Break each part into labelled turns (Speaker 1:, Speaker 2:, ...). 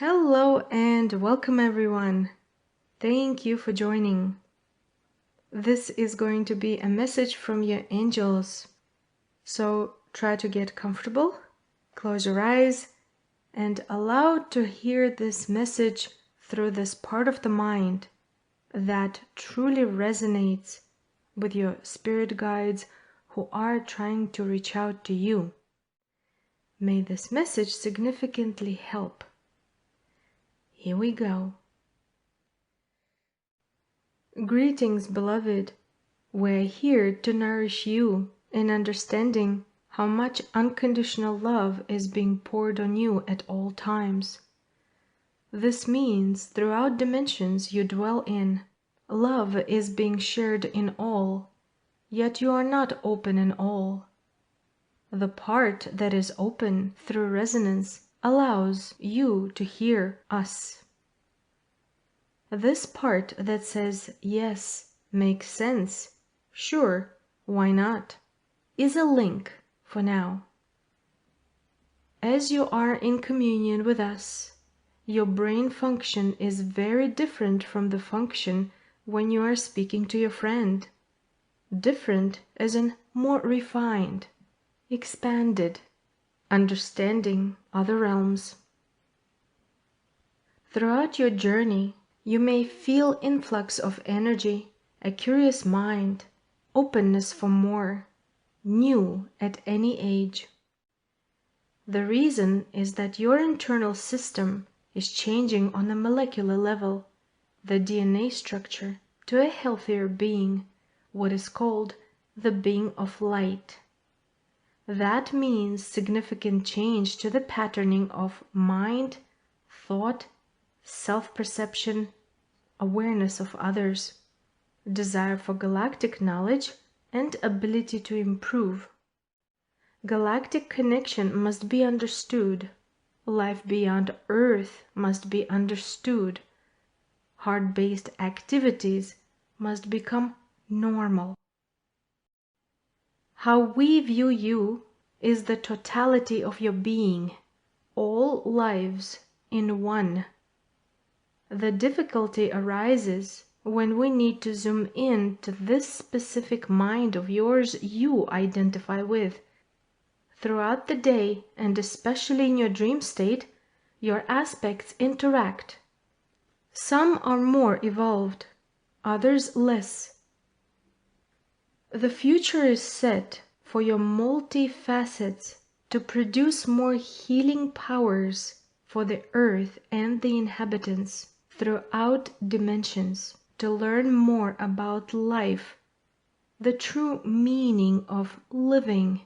Speaker 1: Hello and welcome everyone. Thank you for joining. This is going to be a message from your angels. So try to get comfortable, close your eyes, and allow to hear this message through this part of the mind that truly resonates with your spirit guides who are trying to reach out to you. May this message significantly help. Here we go. Greetings, beloved. We're here to nourish you in understanding how much unconditional love is being poured on you at all times. This means throughout dimensions you dwell in, love is being shared in all, yet you are not open in all. The part that is open through resonance allows you to hear us. This part that says yes, makes sense, sure, why not, is a link for now. As you are in communion with us, your brain function is very different from the function when you are speaking to your friend. Different as in more refined, expanded, understanding other realms. Throughout your journey, you may feel influx of energy, a curious mind, openness for more, new at any age. The reason is that your internal system is changing on a molecular level, the DNA structure, to a healthier being, what is called the being of light. That means significant change to the patterning of mind, thought, self-perception, awareness of others, desire for galactic knowledge, and ability to improve. Galactic connection must be understood. Life beyond Earth must be understood. Heart-based activities must become normal. How we view you is the totality of your being, all lives in one. The difficulty arises when we need to zoom in to this specific mind of yours you identify with. Throughout the day, and especially in your dream state, your aspects interact. Some are more evolved, others less. The future is set for your multi-facets to produce more healing powers for the earth and the inhabitants throughout dimensions, to learn more about life, the true meaning of living,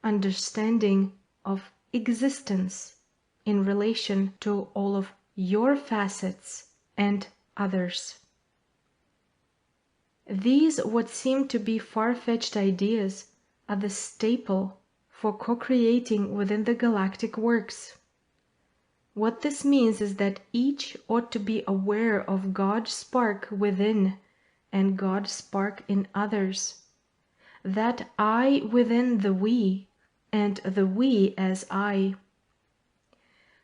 Speaker 1: understanding of existence in relation to all of your facets and others. These what seem to be far-fetched ideas are the staple for co-creating within the galactic works. What this means is that each ought to be aware of God's spark within and God's spark in others. That I within the we and the we as I.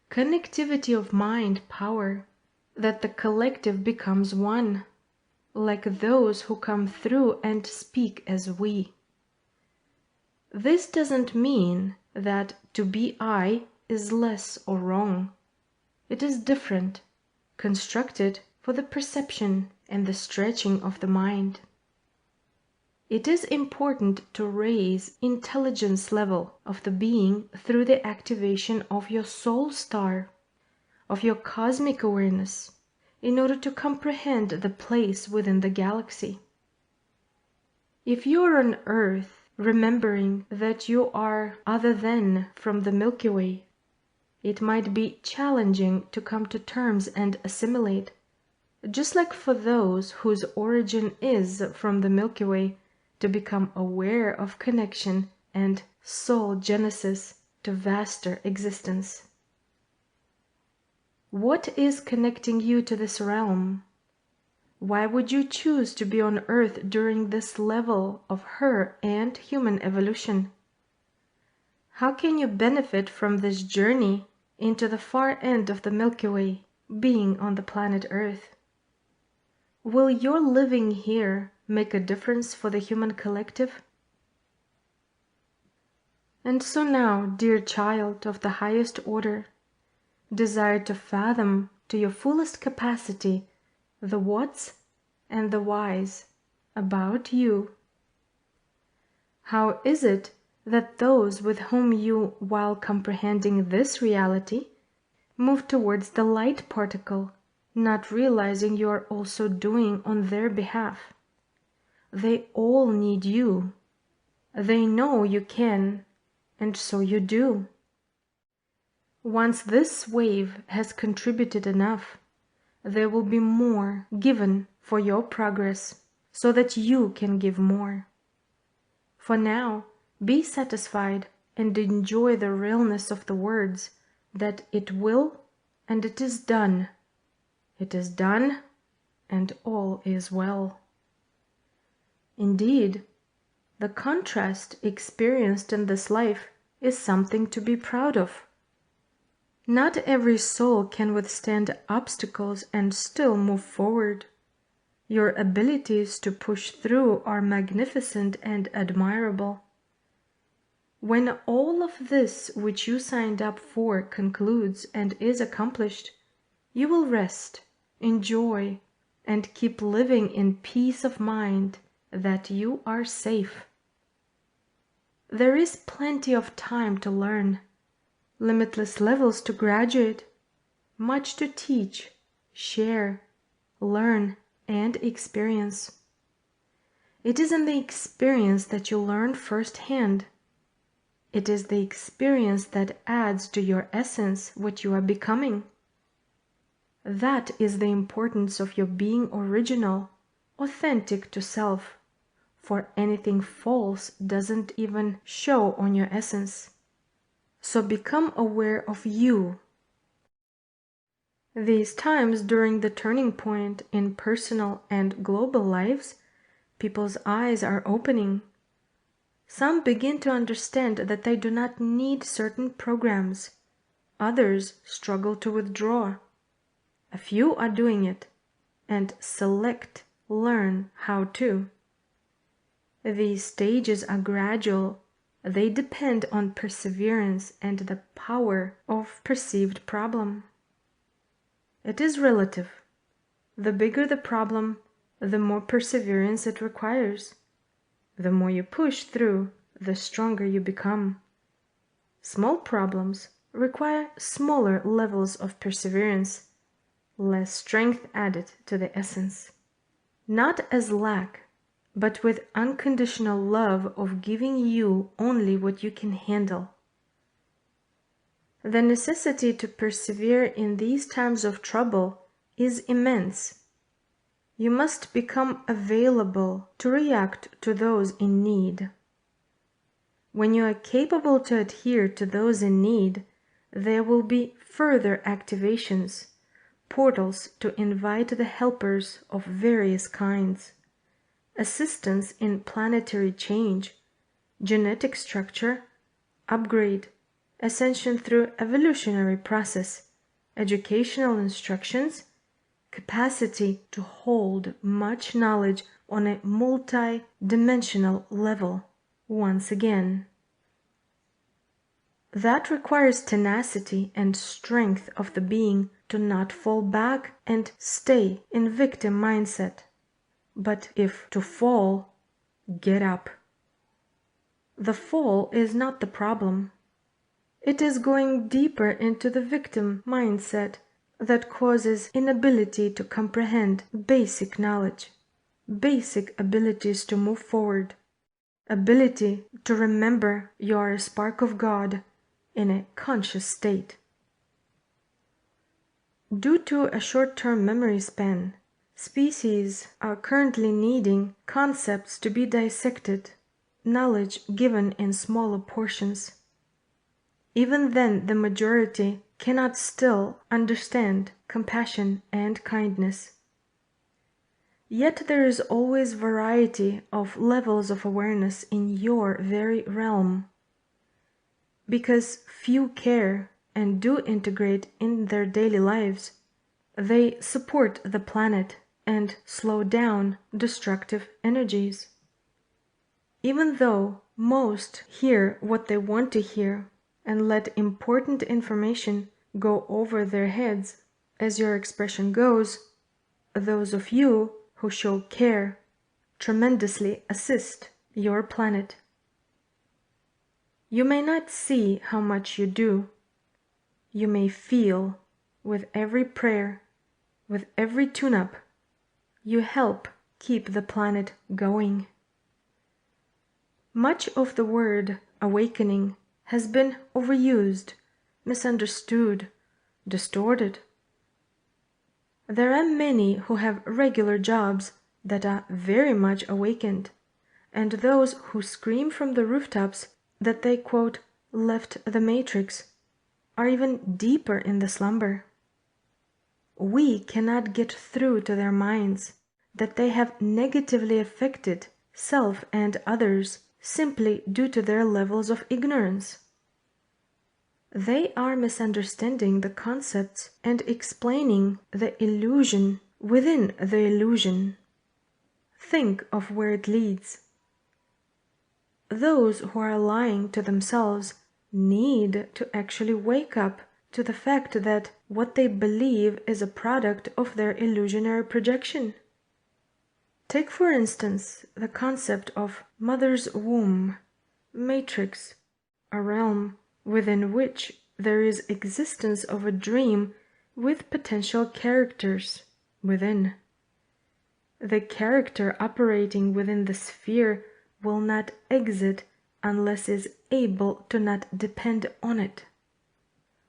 Speaker 1: Connectivity of mind power, that the collective becomes one, like those who come through and speak as we. This doesn't mean that to be I is less or wrong. It is different, constructed for the perception and the stretching of the mind. It is important to raise intelligence level of the being through the activation of your soul star, of your cosmic awareness, in order to comprehend the place within the galaxy. If you are on Earth, remembering that you are other than from the Milky Way, it might be challenging to come to terms and assimilate, just like for those whose origin is from the Milky Way, to become aware of connection and soul genesis to vaster existence. What is connecting you to this realm? Why would you choose to be on Earth during this level of her and human evolution? How can you benefit from this journey into the far end of the Milky Way, being on the planet Earth. Will your living here make a difference for the human collective? And so now, dear child of the highest order, desire to fathom to your fullest capacity the whats and the whys about you. How is it that those with whom you, while comprehending this reality, move towards the light particle, not realizing you are also doing on their behalf? They all need you. They know you can, and so you do. Once this wave has contributed enough, there will be more given for your progress, so that you can give more. For now, be satisfied and enjoy the realness of the words that it will and it is done. It is done and all is well. Indeed, the contrast experienced in this life is something to be proud of. Not every soul can withstand obstacles and still move forward. Your abilities to push through are magnificent and admirable. When all of this which you signed up for concludes and is accomplished, you will rest, enjoy, and keep living in peace of mind that you are safe. There is plenty of time to learn, limitless levels to graduate, much to teach, share, learn, and experience. It is in the experience that you learn firsthand. It is the experience that adds to your essence what you are becoming. That is the importance of your being original, authentic to self, for anything false doesn't even show on your essence. So become aware of you. These times during the turning point in personal and global lives, people's eyes are opening. Some begin to understand that they do not need certain programs. Others struggle to withdraw. A few are doing it, and learn how to. These stages are gradual. They depend on perseverance and the power of perceived problem. It is relative. The bigger the problem, the more perseverance it requires. The more you push through, the stronger you become. Small problems require smaller levels of perseverance, less strength added to the essence. Not as lack, but with unconditional love of giving you only what you can handle. The necessity to persevere in these times of trouble is immense. You must become available to react to those in need. When you are capable to adhere to those in need, there will be further activations, portals to invite the helpers of various kinds, assistance in planetary change, genetic structure, upgrade, ascension through evolutionary process, educational instructions, capacity to hold much knowledge on a multi-dimensional level once again. That requires tenacity and strength of the being to not fall back and stay in victim mindset, but if to fall, get up. The fall is not the problem. It is going deeper into the victim mindset that causes inability to comprehend basic knowledge, basic abilities to move forward, ability to remember you are a spark of God in a conscious state. Due to a short-term memory span, species are currently needing concepts to be dissected, knowledge given in smaller portions. Even then, the majority cannot still understand compassion and kindness. Yet there is always variety of levels of awareness in your very realm. Because few care and do integrate in their daily lives, they support the planet and slow down destructive energies. Even though most hear what they want to hear and let important information go over their heads, as your expression goes, those of you who show care tremendously assist your planet. You may not see how much you do. You may feel with every prayer, with every tune-up, you help keep the planet going. Much of the word awakening has been overused, misunderstood, distorted. There are many who have regular jobs that are very much awakened, and those who scream from the rooftops that they, quote, left the matrix, are even deeper in the slumber. We cannot get through to their minds that they have negatively affected self and others simply due to their levels of ignorance. They are misunderstanding the concepts and explaining the illusion within the illusion. Think of where it leads. Those who are lying to themselves need to actually wake up to the fact that what they believe is a product of their illusionary projection. Take, for instance, the concept of mother's womb, matrix, a realm within which there is existence of a dream with potential characters within. The character operating within the sphere will not exit unless is able to not depend on it.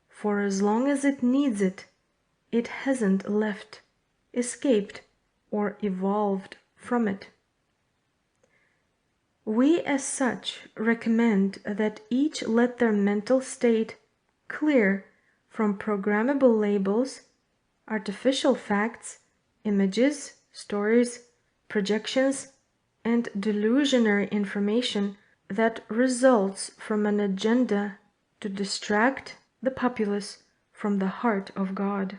Speaker 1: For as long as it needs it, it hasn't left, escaped, or evolved from it. We as such recommend that each let their mental state clear from programmable labels, artificial facts, images, stories, projections, and delusionary information that results from an agenda to distract the populace from the heart of God.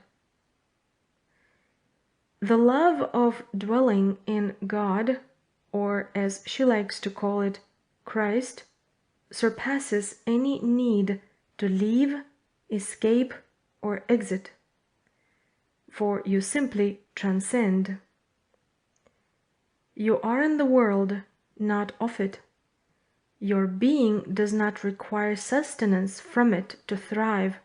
Speaker 1: The love of dwelling in God, or as she likes to call it, Christ, surpasses any need to leave, escape, or exit, for you simply transcend. You are in the world, not of it. Your being does not require sustenance from it to thrive,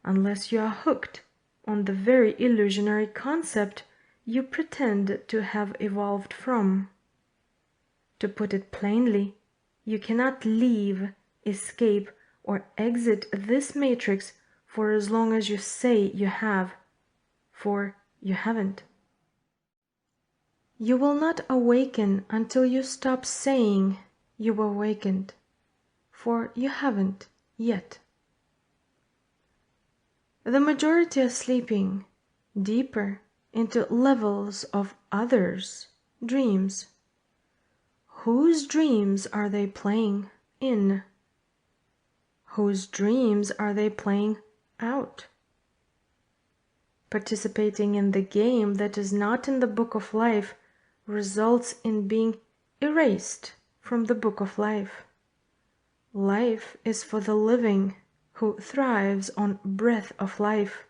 Speaker 1: unless you are hooked on the very illusionary concept you pretend to have evolved from. To put it plainly, you cannot leave, escape, or exit this matrix for as long as you say you have, for you haven't. You will not awaken until you stop saying you awakened, for you haven't yet. The majority are sleeping deeper into levels of others' dreams. Whose dreams are they playing in? Whose dreams are they playing out? Participating in the game that is not in the book of life results in being erased from the book of life. Life is for the living who thrives on breath of life,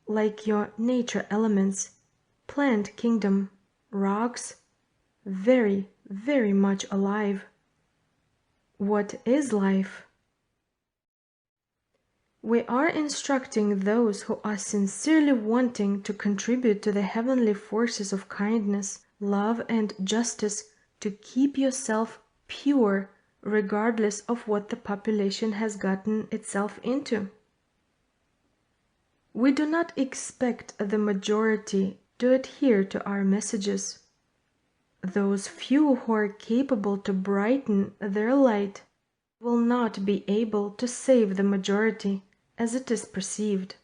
Speaker 1: like your nature elements, plant kingdom, rocks, very, very much alive. What is life? We are instructing those who are sincerely wanting to contribute to the heavenly forces of kindness, love, and justice to keep yourself pure regardless of what the population has gotten itself into. We do not expect the majority to adhere to our messages. Those few who are capable to brighten their light will not be able to save the majority as it is perceived,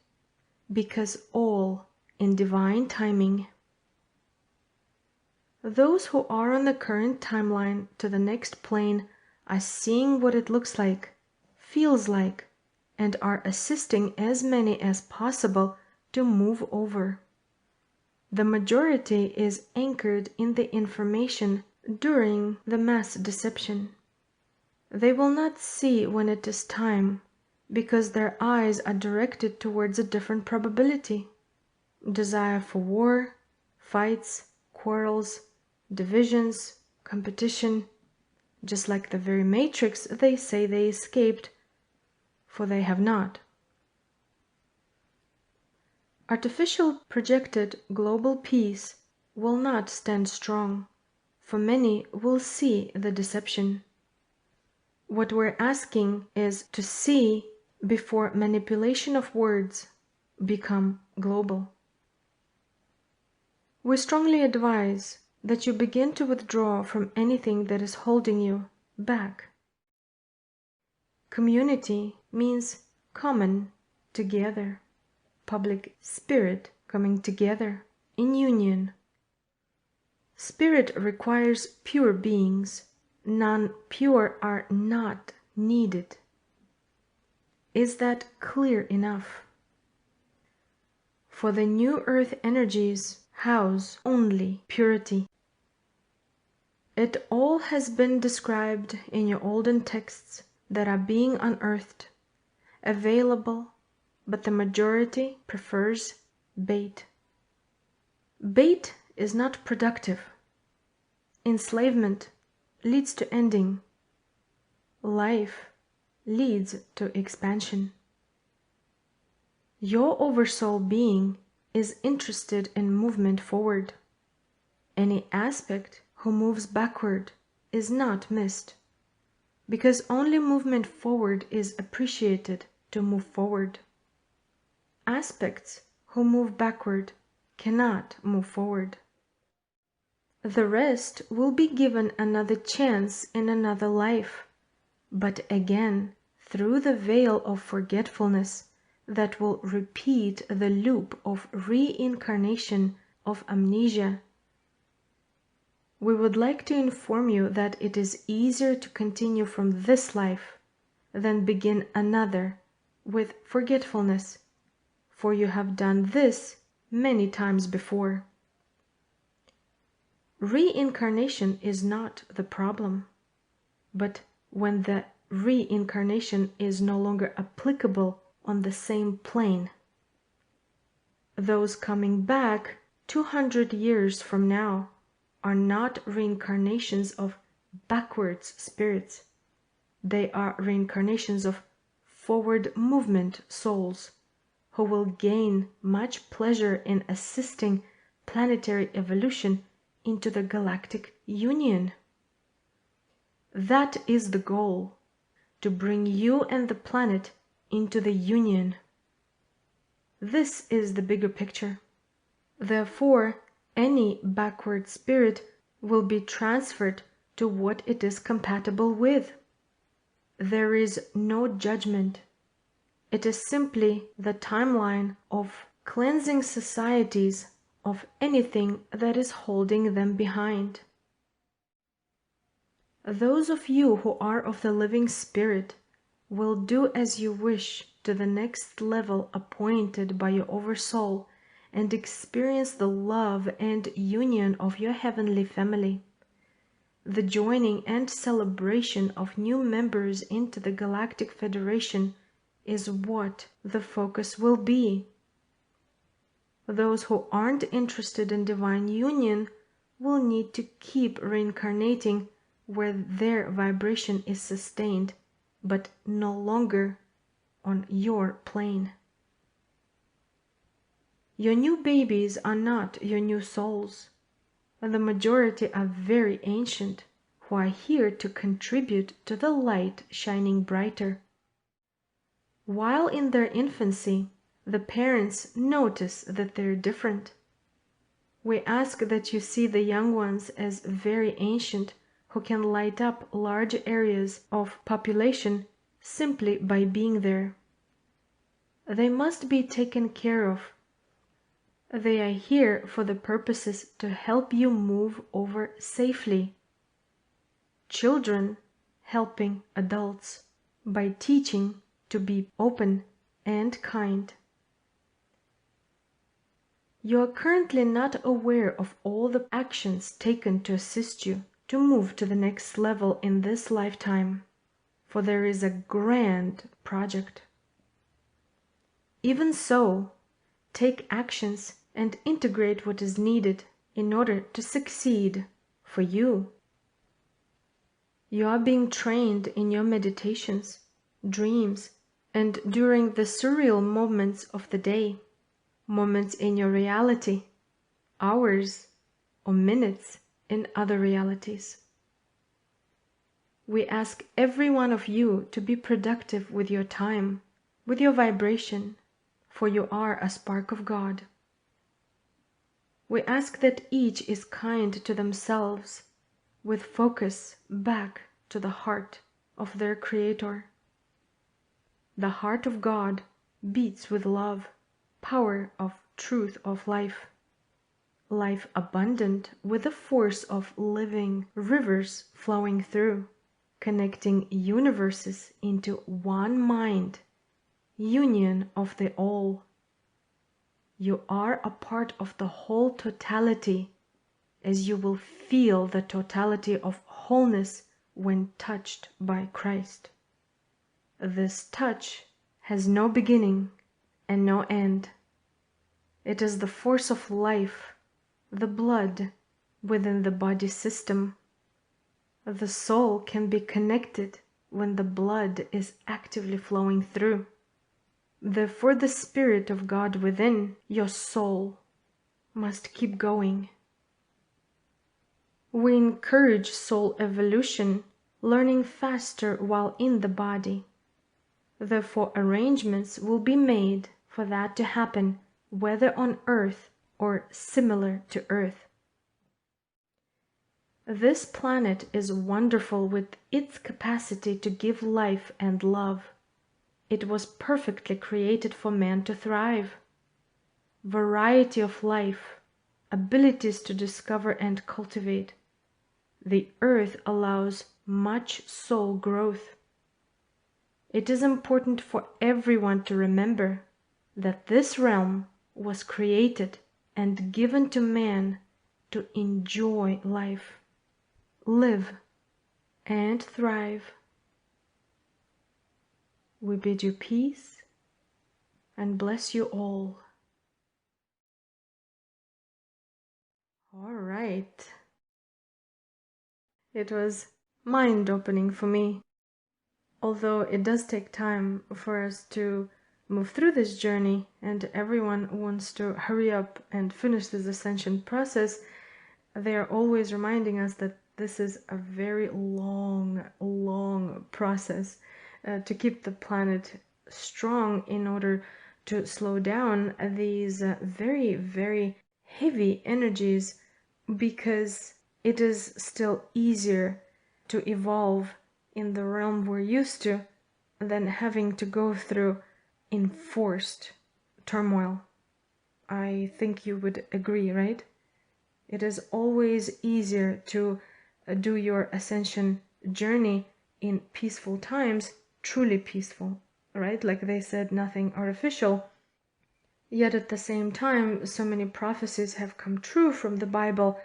Speaker 1: because all in divine timing. Those who are on the current timeline to the next plane are seeing what it looks like, feels like, and are assisting as many as possible to move over. The majority is anchored in the information during the mass deception. They will not see when it is time, because their eyes are directed towards a different probability. Desire for war, fights, quarrels, divisions, competition, just like the very matrix they say they escaped, for they have not. Artificial projected global peace will not stand strong, for many will see the deception. What we're asking is to see before manipulation of words become global. We strongly advise that you begin to withdraw from anything that is holding you back. Community means common, together. Public spirit coming together in union. Spirit requires pure beings. Non-pure are not needed. Is that clear enough? For the new earth energies house only purity. It all has been described in your olden texts that are being unearthed, available, but the majority prefers bait. Bait is not productive. Enslavement leads to ending. Life leads to expansion. Your oversoul being is interested in movement forward. Any aspect who moves backward is not missed, because only movement forward is appreciated to move forward. Aspects who move backward cannot move forward. The rest will be given another chance in another life, but again through the veil of forgetfulness that will repeat the loop of reincarnation of amnesia. We would like to inform you that it is easier to continue from this life than begin another with forgetfulness, for you have done this many times before. Reincarnation is not the problem, but when the reincarnation is no longer applicable on the same plane. Those coming back 200 years from now are not reincarnations of backwards spirits. They are reincarnations of forward movement souls who will gain much pleasure in assisting planetary evolution into the galactic union. That is the goal, to bring you and the planet into the union. This is the bigger picture. Therefore, any backward spirit will be transferred to what it is compatible with. There is no judgment. It is simply the timeline of cleansing societies of anything that is holding them behind. Those of you who are of the living spirit will do as you wish to the next level appointed by your oversoul and experience the love and union of your heavenly family. The joining and celebration of new members into the Galactic Federation is what the focus will be. Those who aren't interested in divine union will need to keep reincarnating where their vibration is sustained, but no longer on your plane. Your new babies are not your new souls. The majority are very ancient, who are here to contribute to the light shining brighter. While in their infancy, the parents notice that they're different. We ask that you see the young ones as very ancient, who can light up large areas of population simply by being there. They must be taken care of. They are here for the purposes to help you move over safely. Children helping adults by teaching to be open and kind. You are currently not aware of all the actions taken to assist you to move to the next level in this lifetime, for there is a grand project. Even so, take actions and integrate what is needed in order to succeed for you. You are being trained in your meditations, dreams, and during the surreal moments of the day, moments in your reality, hours or minutes in other realities. We ask every one of you to be productive with your time, with your vibration, for you are a spark of God. We ask that each is kind to themselves, with focus back to the heart of their Creator. The heart of God beats with love, power of truth of life, life abundant with the force of living rivers flowing through, connecting universes into one mind, union of the all. You are a part of the whole totality, as you will feel the totality of wholeness when touched by Christ. This touch has no beginning and no end. It is the force of life, the blood within the body system. The soul can be connected when the blood is actively flowing through. Therefore, the Spirit of God within your soul must keep going. We encourage soul evolution, learning faster while in the body. Therefore, arrangements will be made for that to happen, whether on Earth or similar to Earth. This planet is wonderful with its capacity to give life and love. It was perfectly created for man to thrive. Variety of life, abilities to discover and cultivate. The earth allows much soul growth. It is important for everyone to remember that this realm was created and given to man to enjoy life, live, and thrive. We bid you peace and bless you all. All right. It was mind-opening for me. Although it does take time for us to move through this journey, and everyone wants to hurry up and finish this ascension process, they are always reminding us that this is a very long process to keep the planet strong in order to slow down these very heavy energies, because it is still easier to evolve in the realm we're used to than having to go through enforced turmoil. I think you would agree, right? It is always easier to do your ascension journey in peaceful times, truly peaceful, right? Like they said, nothing artificial. Yet at the same time, so many prophecies have come true from the Bible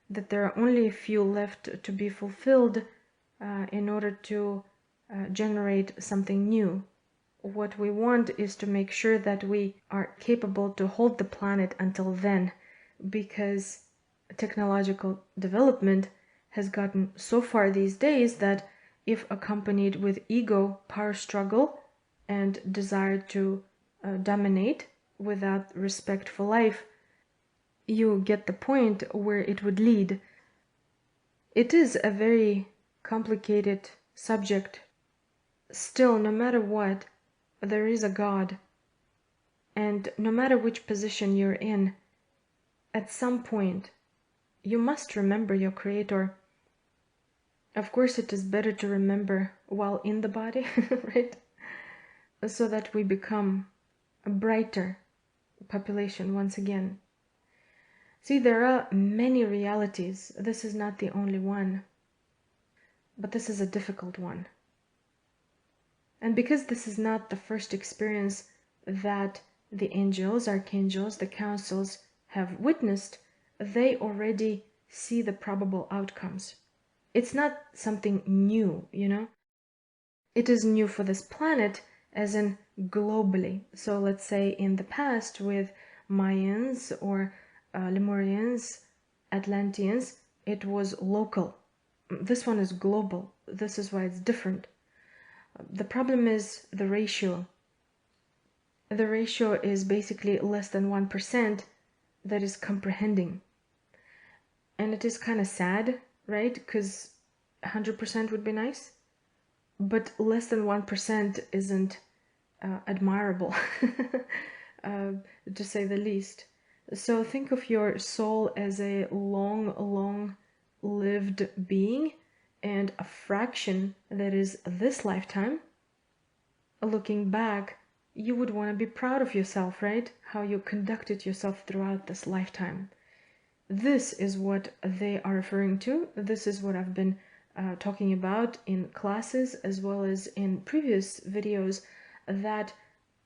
Speaker 1: that there are only a few left to be fulfilled in order to generate something new. What we want is to make sure that we are capable to hold the planet until then, because technological development has gotten so far these days that if accompanied with ego, power struggle, and desire to dominate without respect for life, you get the point where it would lead. It is a very complicated subject. Still, no matter what, there is a God. And no matter which position you're in, at some point, you must remember your Creator. Of course, it is better to remember while in the body, right? So that we become a brighter population once again. See, there are many realities. This is not the only one. But this is a difficult one. And because this is not the first experience that the angels, archangels, the councils have witnessed, they already see the probable outcomes. It's not something new, you know? It is new for this planet, as in globally. So let's say in the past with Mayans or Lemurians, Atlanteans, it was local. This one is global. This is why it's different. The problem is the ratio. The ratio is basically less than 1% that is comprehending. And it is kind of sad, right? Because 100% would be nice. But less than 1% isn't admirable, to say the least. So think of your soul as a long-lived being, and a fraction that is this lifetime. Looking back, you would want to be proud of yourself, right? How you conducted yourself throughout this lifetime. This is what they are referring to. This is what I've been talking about in classes as well as in previous videos, that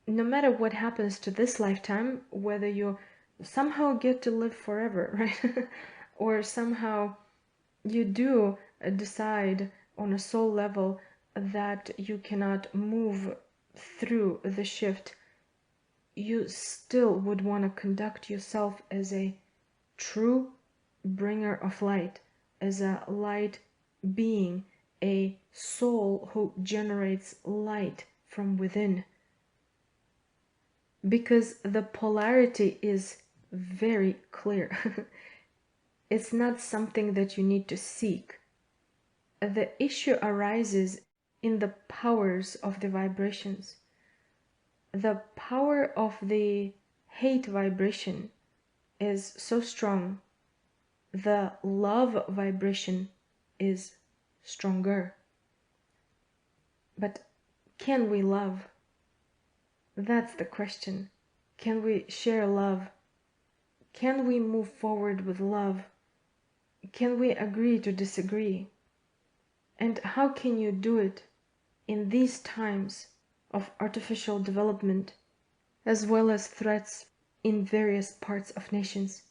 Speaker 1: no matter what happens to this lifetime, whether you somehow get to live forever, right? Or somehow you do decide on a soul level that you cannot move through the shift, you still would want to conduct yourself as a true bringer of light, as a light being, a soul who generates light from within. Because the polarity is very clear. It's not something that you need to seek. The issue arises in the powers of the vibrations. The power of the hate vibration is so strong. The love vibration is stronger. But can we love? That's the question. Can we share love? Can we move forward with love? Can we agree to disagree? And how can you do it in these times of artificial development, as well as threats in various parts of nations?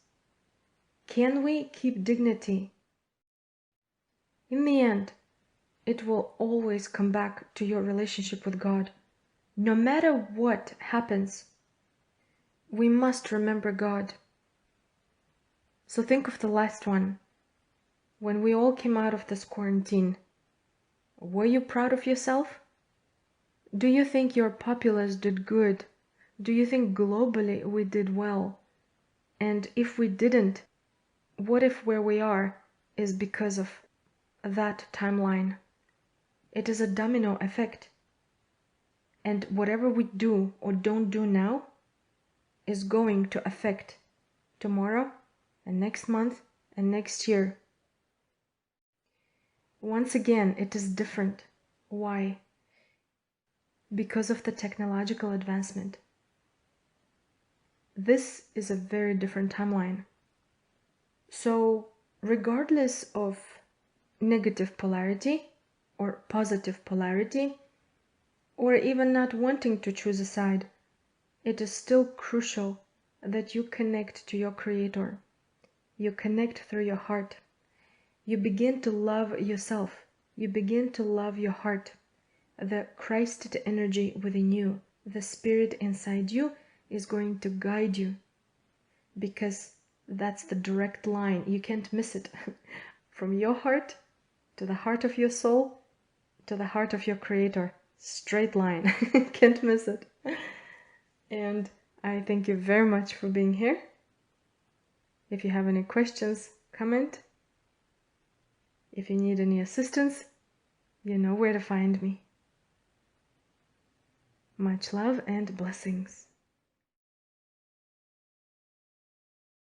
Speaker 1: Can we keep dignity? In the end, it will always come back to your relationship with God. No matter what happens, we must remember God. So think of the last one. When we all came out of this quarantine, were you proud of yourself? Do you think your populace did good? Do you think globally we did well? And if we didn't, what if where we are is because of that timeline? It is a domino effect. And whatever we do or don't do now is going to affect tomorrow and next month and next year. Once again, it is different. Why? Because of the technological advancement. This is a very different timeline. So, regardless of negative polarity or positive polarity, or even not wanting to choose a side, it is still crucial that you connect to your Creator. You connect through your heart. You begin to love yourself. You begin to love your heart. The Christed energy within you, the spirit inside you, is going to guide you, because that's the direct line. You can't miss it. From your heart to the heart of your soul to the heart of your Creator. Straight line. Can't miss it. And I thank you very much for being here. If you have any questions, comment. If you need any assistance, you know where to find me. Much love and blessings.